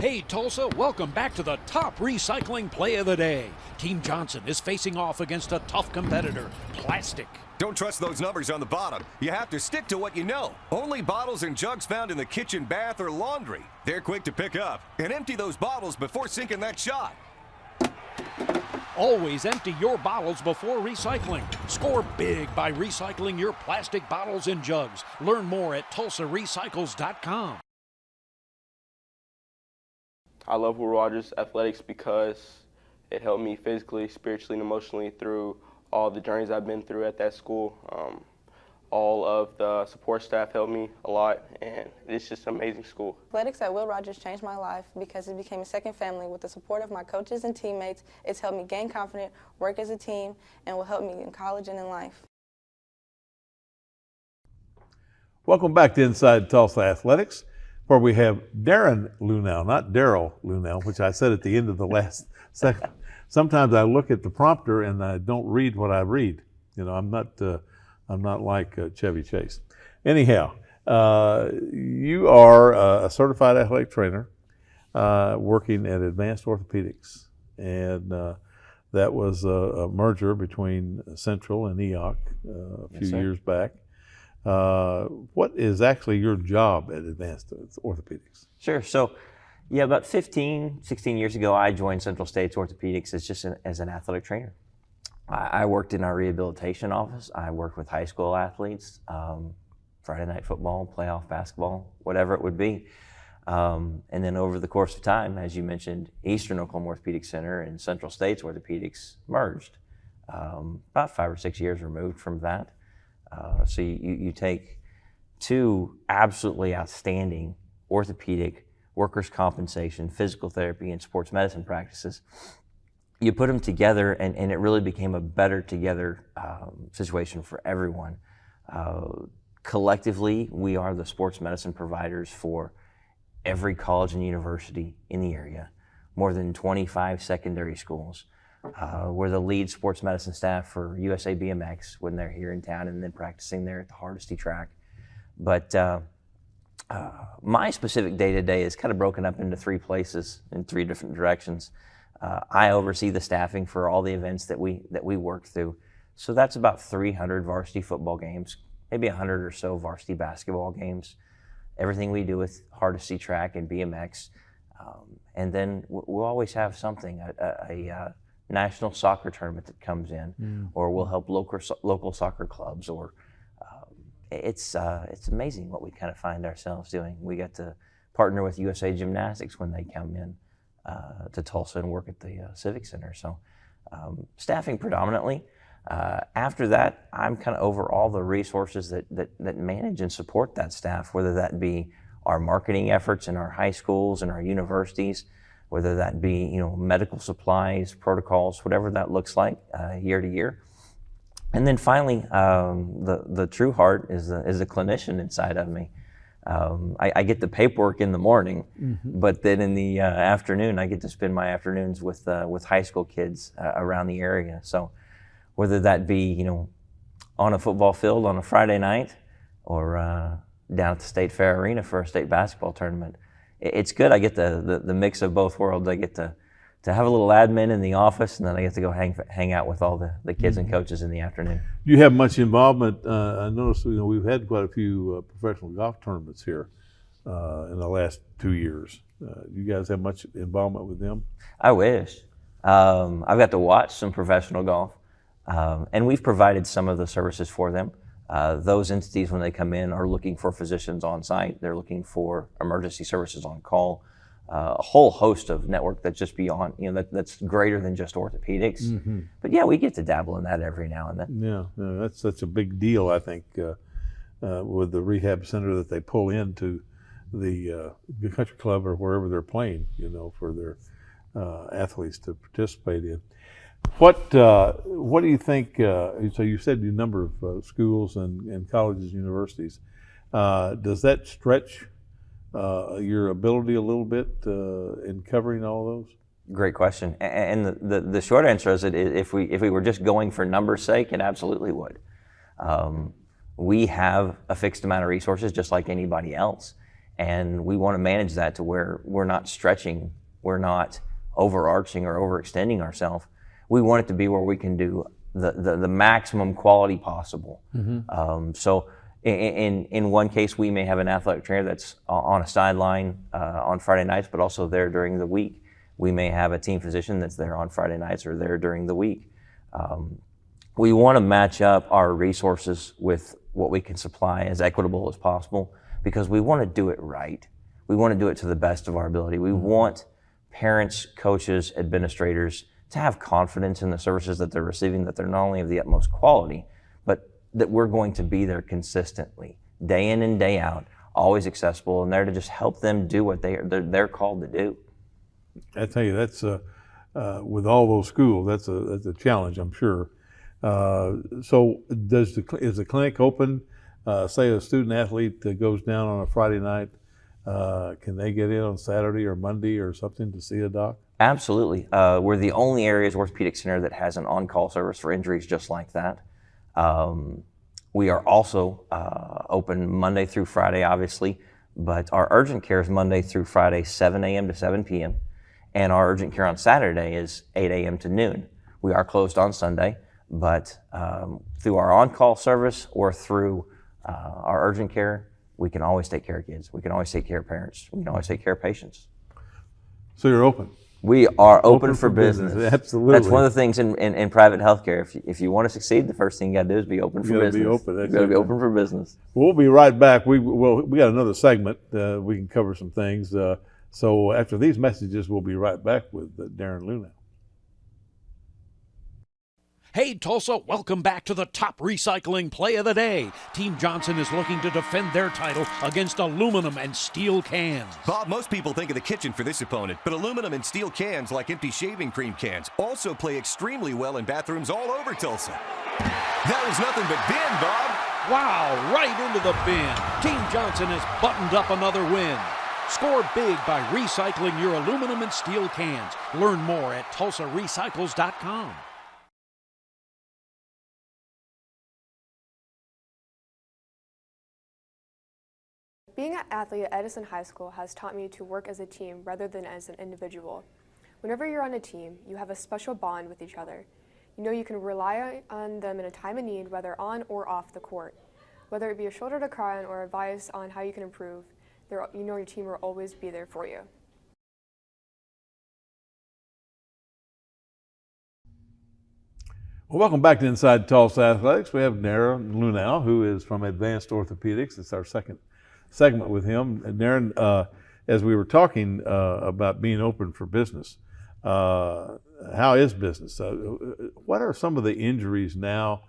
Hey Tulsa, welcome back to the top recycling play of the day. Team Johnson is facing off against a tough competitor, plastic. Don't trust those numbers on the bottom. You have to stick to what you know. Only bottles and jugs found in the kitchen, bath, or laundry. They're quick to pick up. And empty those bottles before sinking that shot. Always empty your bottles before recycling. Score big by recycling your plastic bottles and jugs. Learn more at TulsaRecycles.com. I love Will Rogers Athletics because it helped me physically, spiritually, and emotionally through all the journeys I've been through at that school. All of the support staff helped me a lot, and it's just an amazing school. Athletics at Will Rogers changed my life because it became a second family. With the support of my coaches and teammates, it's helped me gain confidence, work as a team, and will help me in college and in life. Welcome back to Inside Tulsa Athletics, where we have Darren Lunow, not Darrell Lunow, which I said at the end of the last second. Sometimes I look at the prompter and I don't read what I read. You know, I'm not like Chevy Chase. Anyhow, you are a certified athletic trainer working at Advanced Orthopedics, and that was a merger between Central and EOC a few years back. What is actually your job at Advanced Orthopedics? Sure. So, yeah, about 15, 16 years ago, I joined Central States Orthopedics as an athletic trainer. I worked in our rehabilitation office. I worked with high school athletes, Friday night football, playoff basketball, whatever it would be. And then over the course of time, as you mentioned, Eastern Oklahoma Orthopedic Center and Central States Orthopedics merged about 5 or 6 years removed from that. So you take two absolutely outstanding orthopedic, workers' compensation, physical therapy, and sports medicine practices. You put them together, and it really became a better together situation for everyone. Collectively, we are the sports medicine providers for every college and university in the area, more than 25 secondary schools. We're the lead sports medicine staff for USA BMX when they're here in town and then practicing there at the Hardesty track. But my specific day-to-day is kind of broken up into 3 places in 3 different directions. I oversee the staffing for all the events that we work through. So that's about 300 varsity football games, maybe 100 or so varsity basketball games, everything we do with Hardesty track and BMX. And then we'll always have something, a national soccer tournament that comes in, or we'll help local soccer clubs, or it's amazing what we kind of find ourselves doing. We get to partner with USA Gymnastics when they come in to Tulsa and work at the Civic Center. So staffing predominantly. After that, I'm kind of over all the resources that manage and support that staff, whether that be our marketing efforts in our high schools and our universities, whether that be medical supplies, protocols, whatever that looks like year to year. And then finally, the true heart is a clinician inside of me. I get the paperwork in the morning, but then in the afternoon, I get to spend my afternoons with high school kids around the area. So whether that be on a football field on a Friday night, or down at the State Fair Arena for a state basketball tournament, it's good. I get the mix of both worlds. I get to to have a little admin in the office, and then I get to go hang out with all the kids and coaches in the afternoon. Do you have much involvement? I noticed we've had quite a few professional golf tournaments here in the last 2 years. Do you guys have much involvement with them? I wish. I've got to watch some professional golf, and we've provided some of the services for them. Those entities, when they come in, are looking for physicians on site. They're looking for emergency services on call. A whole host of network that's just beyond, that's greater than just orthopedics. Mm-hmm. But yeah, we get to dabble in that every now and then. Yeah, that's such a big deal, I think, with the rehab center that they pull into the country club or wherever they're playing, for their athletes to participate in. What do you think? So you said a number of schools and colleges, universities. Does that stretch your ability a little bit in covering all those? Great question. And the short answer is that if we were just going for numbers' sake, it absolutely would. We have a fixed amount of resources just like anybody else, and we want to manage that to where we're not stretching, we're not overarching or overextending ourselves. We want it to be where we can do the maximum quality possible. Mm-hmm. So in one case, we may have an athletic trainer that's on a sideline on Friday nights, but also there during the week. We may have a team physician that's there on Friday nights or there during the week. We want to match up our resources with what we can supply as equitable as possible, because we want to do it right. We want to do it to the best of our ability. We want parents, coaches, administrators to have confidence in the services that they're receiving, that they're not only of the utmost quality, but that we're going to be there consistently, day in and day out, always accessible, and there to just help them do what they're called to do. I tell you, that's with all those schools, that's a challenge, I'm sure. So is the clinic open? Say a student athlete that goes down on a Friday night, can they get in on Saturday or Monday or something to see a doc? Absolutely. We're the only area's orthopedic center that has an on-call service for injuries just like that. We are also open Monday through Friday, obviously, but our urgent care is Monday through Friday, 7 a.m. to 7 p.m., and our urgent care on Saturday is 8 a.m. to noon. We are closed on Sunday, but through our on-call service or through our urgent care, we can always take care of kids. We can always take care of parents. We can always take care of patients. So you're open? We are open for business. Absolutely. That's one of the things in private healthcare. If you want to succeed, the first thing you got to do is be open for business. You got to be open for business. We'll be right back. We got another segment. We can cover some things. So after these messages, we'll be right back with Darren Lunow. Hey, Tulsa, welcome back to the top recycling play of the day. Team Johnson is looking to defend their title against aluminum and steel cans. Bob, most people think of the kitchen for this opponent, but aluminum and steel cans, like empty shaving cream cans, also play extremely well in bathrooms all over Tulsa. That was nothing but bin, Bob. Wow, right into the bin. Team Johnson has buttoned up another win. Score big by recycling your aluminum and steel cans. Learn more at TulsaRecycles.com. Being an athlete at Edison High School has taught me to work as a team rather than as an individual. Whenever you're on a team, you have a special bond with each other. You know you can rely on them in a time of need, whether on or off the court. Whether it be a shoulder to cry on or advice on how you can improve, you know your team will always be there for you. Well, welcome back to Inside Tulsa Athletics. We have Darren Lunow, who is from Advanced Orthopedics. It's our second segment with him. And Darren, as we were talking about being open for business, how is business? What are some of the injuries now,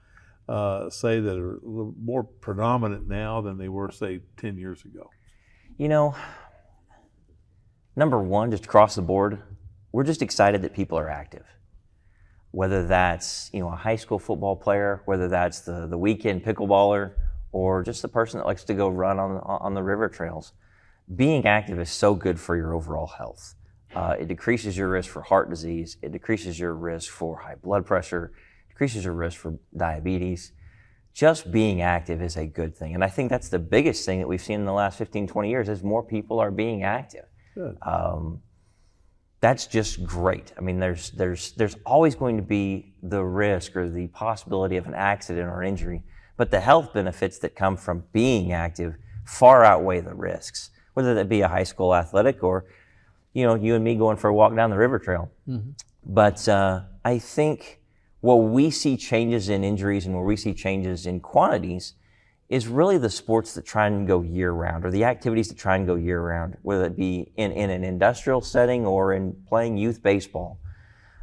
say, that are a little more predominant now than they were, say, 10 years ago? You know, number one, just across the board, we're just excited that people are active. Whether that's, a high school football player, whether that's the weekend pickleballer, or just the person that likes to go run on the river trails. Being active is so good for your overall health. It decreases your risk for heart disease. It decreases your risk for high blood pressure. Decreases your risk for diabetes. Just being active is a good thing. And I think that's the biggest thing that we've seen in the last 15, 20 years is more people are being active. that's just great. I mean, there's always going to be the risk or the possibility of an accident or an injury, but the health benefits that come from being active far outweigh the risks, whether that be a high school athletic or, you know, you and me going for a walk down the river trail. Mm-hmm. But I think where we see changes in injuries and where we see changes in quantities is really the sports that try and go year-round, or the activities that try and go year-round, whether it be in an industrial setting or in playing youth baseball.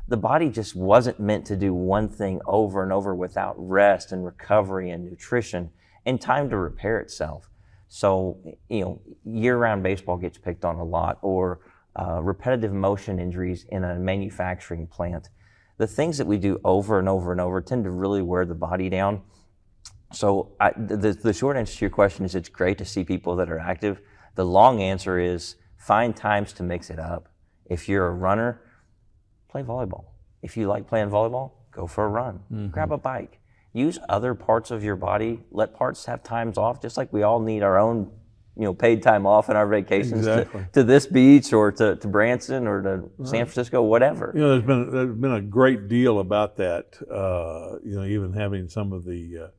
The body just wasn't meant to do one thing over and over without rest and recovery and nutrition and time to repair itself. So, you know, year-round baseball gets picked on a lot, or repetitive motion injuries in a manufacturing plant. The things that we do over and over and over tend to really wear the body down. So the short answer to your question is it's great to see people that are active. The long answer is find times to mix it up. If you're a runner, play volleyball. If you like playing volleyball, go for a run. Mm-hmm. Grab a bike. Use other parts of your body. Let parts have times off, just like we all need our own, you know, paid time off in our vacations. Exactly. to this beach or to Branson or to San Francisco, whatever. You know, there's been a great deal about that. You know, even having some of the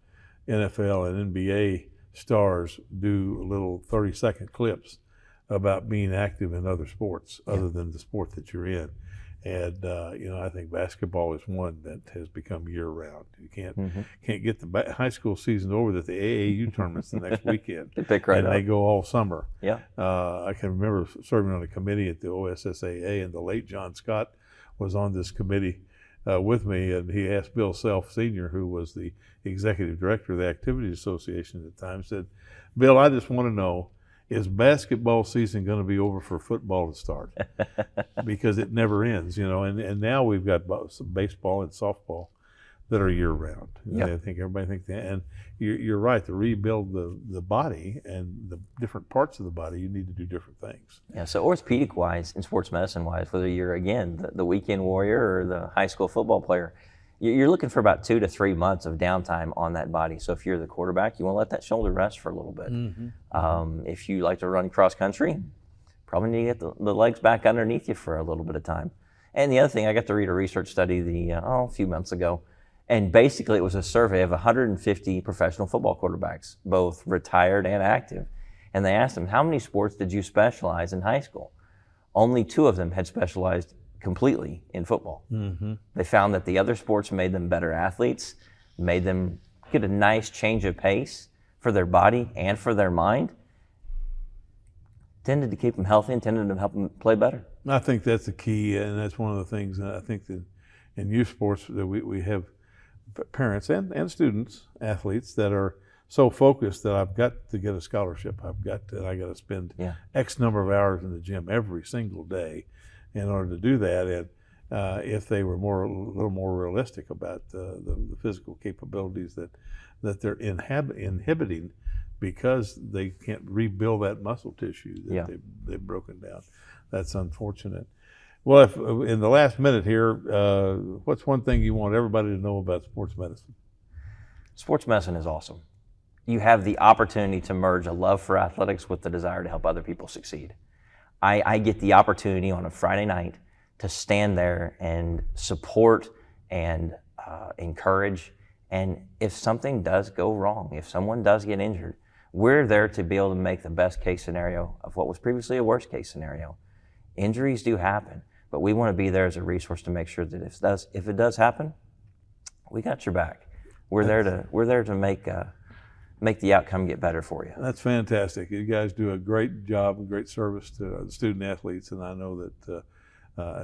NFL and NBA stars do little 30-second clips about being active in other sports other than the sport that you're in. And you know, I think basketball is one that has become year-round. You can't get the high school season over that the AAU tournament's the next weekend. They pick right and up. they go all summer. Yeah. I can remember serving on a committee at the OSSAA, and the late John Scott was on this committee with me, and he asked Bill Self Sr., who was the executive director of the Activities Association at the time, said, "Bill, I just want to know, is basketball season going to be over for football to start?" Because it never ends, you know. And now we've got some baseball and softball that are year-round. Yep. I think everybody thinks that. And you're right, to rebuild the body and the different parts of the body, you need to do different things. Yeah, so orthopedic-wise and sports medicine-wise, whether you're, again, the weekend warrior or the high school football player, you're looking for about 2 to 3 months of downtime on that body. So if you're the quarterback, you want to let that shoulder rest for a little bit. Mm-hmm. If you like to run cross-country, probably need to get the legs back underneath you for a little bit of time. And the other thing, I got to read a research study a few months ago, and basically it was a survey of 150 professional football quarterbacks, both retired and active. And they asked them, how many sports did you specialize in high school? Only 2 of them had specialized completely in football. Mm-hmm. They found that the other sports made them better athletes, made them get a nice change of pace for their body and for their mind, tended to keep them healthy and tended to help them play better. I think that's the key, and that's one of the things that I think that in youth sports that we have parents and students, athletes that are so focused that I've got to get a scholarship. I got to spend X number of hours in the gym every single day in order to do that. And if they were a little more realistic about the physical capabilities that they're inhibiting because they can't rebuild that muscle tissue that they've broken down. That's unfortunate. Well, if in the last minute here, what's one thing you want everybody to know about sports medicine? Sports medicine is awesome. You have the opportunity to merge a love for athletics with the desire to help other people succeed. I get the opportunity on a Friday night to stand there and support and encourage. And if something does go wrong, if someone does get injured, we're there to be able to make the best case scenario of what was previously a worst case scenario. Injuries do happen, but we want to be there as a resource to make sure that if it does happen, we got your back. We're there to make the outcome get better for you. That's fantastic. You guys do a great job, a great service to the student athletes, and I know that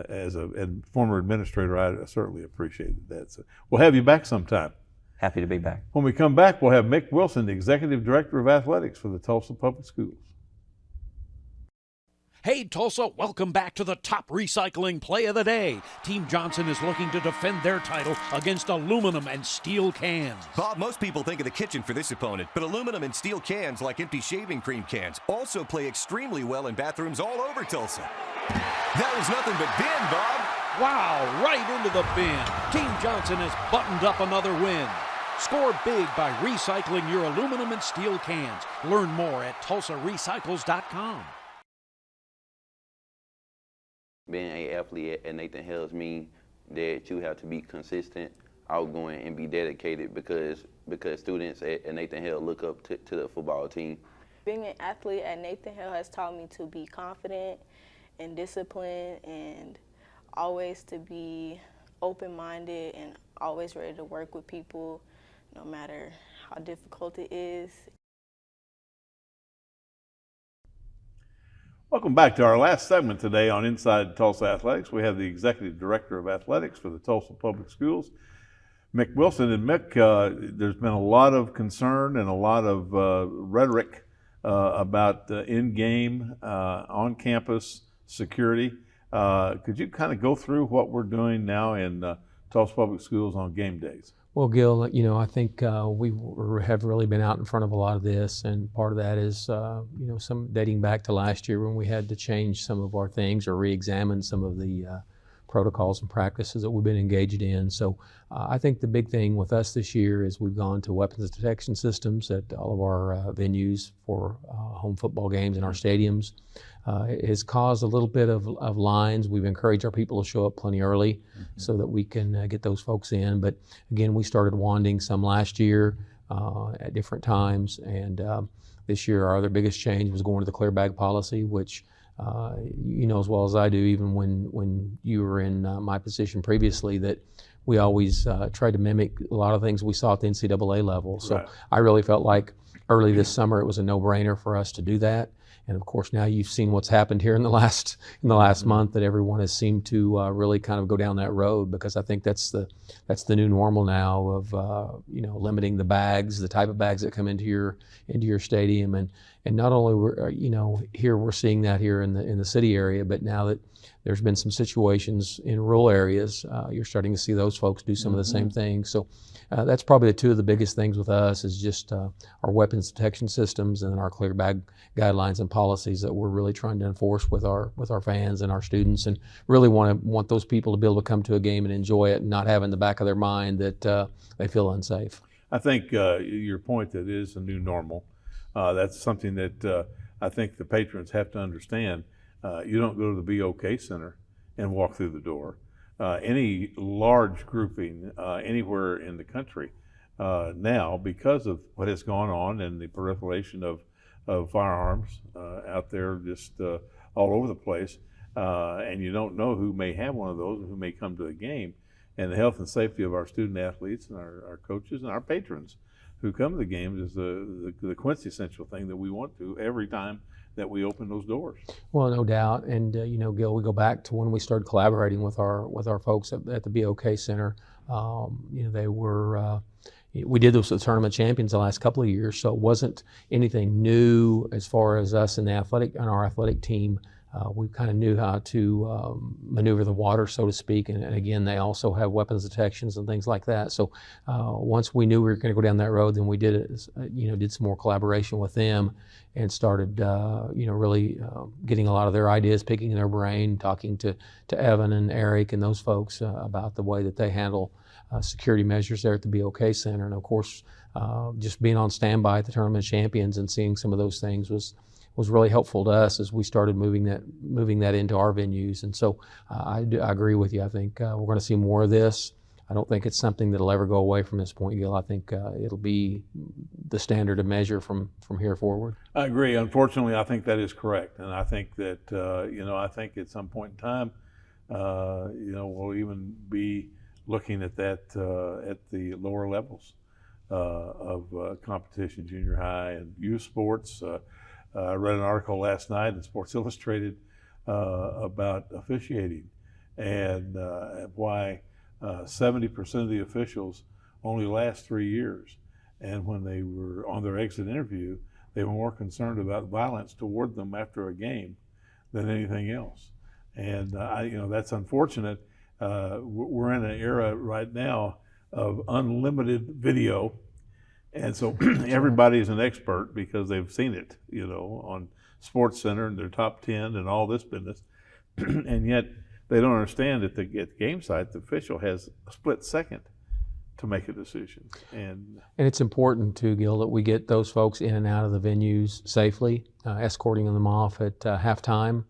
as a former administrator, I certainly appreciated that. So we'll have you back sometime. Happy to be back. When we come back, we'll have Mick Wilson, the Executive Director of Athletics for the Tulsa Public Schools. Hey, Tulsa, welcome back to the top recycling play of the day. Team Johnson is looking to defend their title against aluminum and steel cans. Bob, most people think of the kitchen for this opponent, but aluminum and steel cans, like empty shaving cream cans, also play extremely well in bathrooms all over Tulsa. That was nothing but bin, Bob. Wow, right into the bin. Team Johnson has buttoned up another win. Score big by recycling your aluminum and steel cans. Learn more at TulsaRecycles.com. Being an athlete at Nathan Hale's mean that you have to be consistent, outgoing, and be dedicated because students at Nathan Hale look up to the football team. Being an athlete at Nathan Hale has taught me to be confident and disciplined and always to be open-minded and always ready to work with people no matter how difficult it is. Welcome back to our last segment today on Inside Tulsa Athletics. We have the Executive Director of Athletics for the Tulsa Public Schools, Mick Wilson. And Mick, there's been a lot of concern and a lot of rhetoric about in-game, on-campus security. Could you kind of go through what we're doing now in Tulsa Public Schools on game days? Well, Gil, I think we have really been out in front of a lot of this, and part of that is, some dating back to last year when we had to change some of our things or re-examine some of the protocols and practices that we've been engaged in. So I think the big thing with us this year is we've gone to weapons detection systems at all of our venues for home football games in our stadiums. It has caused a little bit of lines. We've encouraged our people to show up plenty early so that we can get those folks in. But again, we started wanding some last year at different times. And this year, our other biggest change was going to the clear bag policy, which you know as well as I do, even when you were in my position previously, that we always tried to mimic a lot of things we saw at the NCAA level. So Right. I really felt like early this summer it was a no-brainer for us to do that. And of course, now you've seen what's happened here in the last month, that everyone has seemed to really kind of go down that road, because I think that's the new normal now of limiting the bags, the type of bags that come into your stadium, and not only here we're seeing that here in the city area, but now that there's been some situations in rural areas, you're starting to see those folks do some of the same things. So that's probably two of the biggest things with us is just our weapons detection systems and our clear bag guidelines and policies that we're really trying to enforce with our fans and our students, and really want those people to be able to come to a game and enjoy it and not have in the back of their mind that they feel unsafe. I think your point that is a new normal. That's something that I think the patrons have to understand. You don't go to the BOK Center and walk through the door. Any large grouping anywhere in the country now, because of what has gone on and the proliferation of firearms out there just all over the place, and you don't know who may have one of those or who may come to the game. And the health and safety of our student athletes and our coaches and our patrons who come to the games is the quintessential thing that we want to every time that we open those doors. Well, no doubt. And Gil, we go back to when we started collaborating with our folks at the BOK Center. They were we did this with the tournament champions the last couple of years, so it wasn't anything new as far as us and our athletic team. We kind of knew how to maneuver the water, so to speak, and again, they also have weapons detections and things like that. So once we knew we were going to go down that road, then we did some more collaboration with them and started, really getting a lot of their ideas, picking their brain, talking to Evan and Eric and those folks about the way that they handle security measures there at the BOK Center, and of course, just being on standby at the tournament champions and seeing some of those things was really helpful to us as we started moving that into our venues. And so I agree with you. I think we're going to see more of this. I don't think it's something that'll ever go away from this point, Gil. I think it'll be the standard of measure from here forward. I agree. Unfortunately, I think that is correct. And I think that, I think at some point in time, we'll even be looking at that at the lower levels of competition, junior high and youth sports. I read an article last night in Sports Illustrated about officiating and why 70% of the officials only last 3 years. And when they were on their exit interview, they were more concerned about violence toward them after a game than anything else. And that's unfortunate. We're in an era right now of unlimited video. And so everybody's an expert because they've seen it, on Sports Center and their top 10 and all this business. And yet they don't understand that at the game site, the official has a split second to make a decision. And it's important too, Gil, that we get those folks in and out of the venues safely, escorting them off at halftime.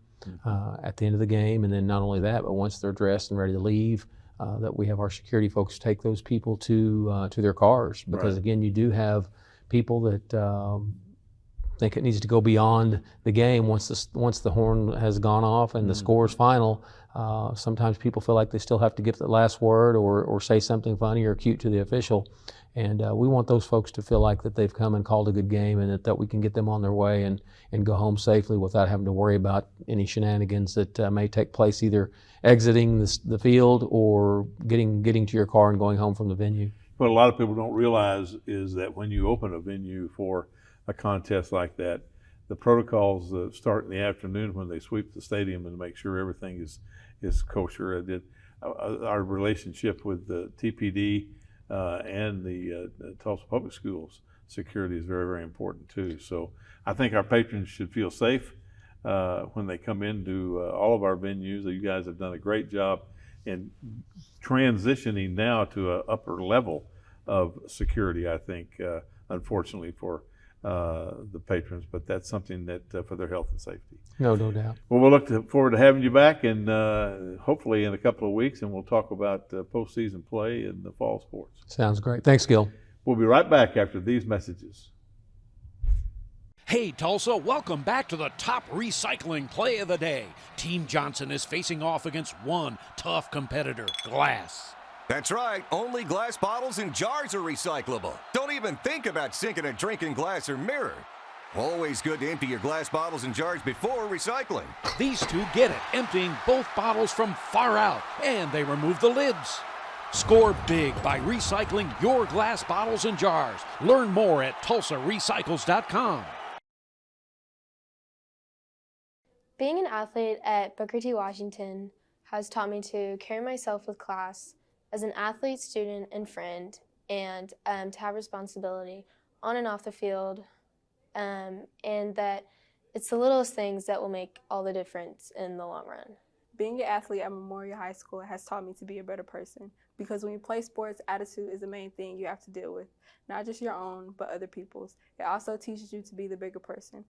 at the end of the game. And then not only that, but once they're dressed and ready to leave, that we have our security folks take those people to their cars. Because again, you do have people that think it needs to go beyond the game once the horn has gone off and the score is final. Sometimes people feel like they still have to give the last word or say something funny or cute to the official. And we want those folks to feel like that they've come and called a good game, and that we can get them on their way and go home safely without having to worry about any shenanigans that may take place, either exiting the field or getting to your car and going home from the venue. What a lot of people don't realize is that when you open a venue for a contest like that, the protocols start in the afternoon when they sweep the stadium and make sure everything is kosher. Our relationship with the TPD and the Tulsa Public Schools security is very, very important too. So I think our patrons should feel safe when they come into all of our venues. You guys have done a great job in transitioning now to an upper level of security, I think, unfortunately for the patrons, but that's something that for their health and safety. No doubt. Well, we'll look forward to having you back, and hopefully in a couple of weeks, and we'll talk about postseason play in the fall sports. Sounds great. Thanks, Gil. We'll be right back after these messages. Hey Tulsa, welcome back to the top recycling play of the day. Team Johnson is facing off against one tough competitor, glass. That's right, only glass bottles and jars are recyclable. Don't even think about sinking a drink in glass or mirror. Always good to empty your glass bottles and jars before recycling. These two get it, emptying both bottles from far out, and they remove the lids. Score big by recycling your glass bottles and jars. Learn more at TulsaRecycles.com. Being an athlete at Booker T. Washington has taught me to carry myself with class as an athlete, student, and friend, and to have responsibility on and off the field, and that it's the littlest things that will make all the difference in the long run. Being an athlete at Memorial High School has taught me to be a better person, because when you play sports, attitude is the main thing you have to deal with, not just your own, but other people's. It also teaches you to be the bigger person.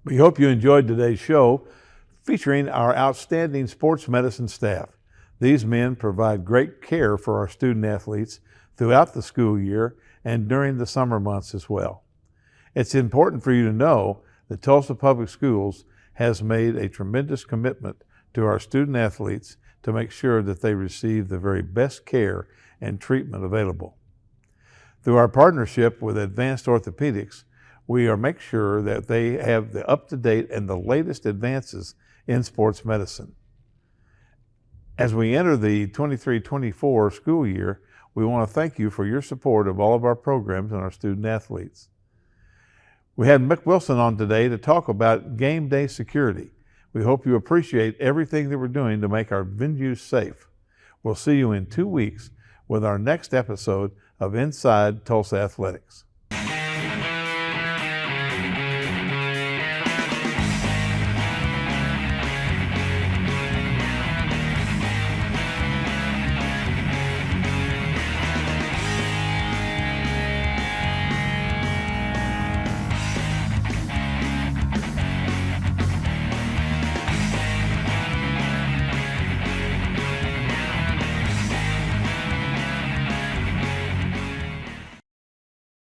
We hope you enjoyed today's show featuring our outstanding sports medicine staff. These men provide great care for our student athletes throughout the school year and during the summer months as well. It's important for you to know that Tulsa Public Schools has made a tremendous commitment to our student athletes to make sure that they receive the very best care and treatment available. Through our partnership with Advanced Orthopedics, we make sure that they have the up-to-date and the latest advances in sports medicine. As we enter the 23-24 school year, we want to thank you for your support of all of our programs and our student athletes. We had Mick Wilson on today to talk about game day security. We hope you appreciate everything that we're doing to make our venues safe. We'll see you in 2 weeks with our next episode of Inside Tulsa Athletics.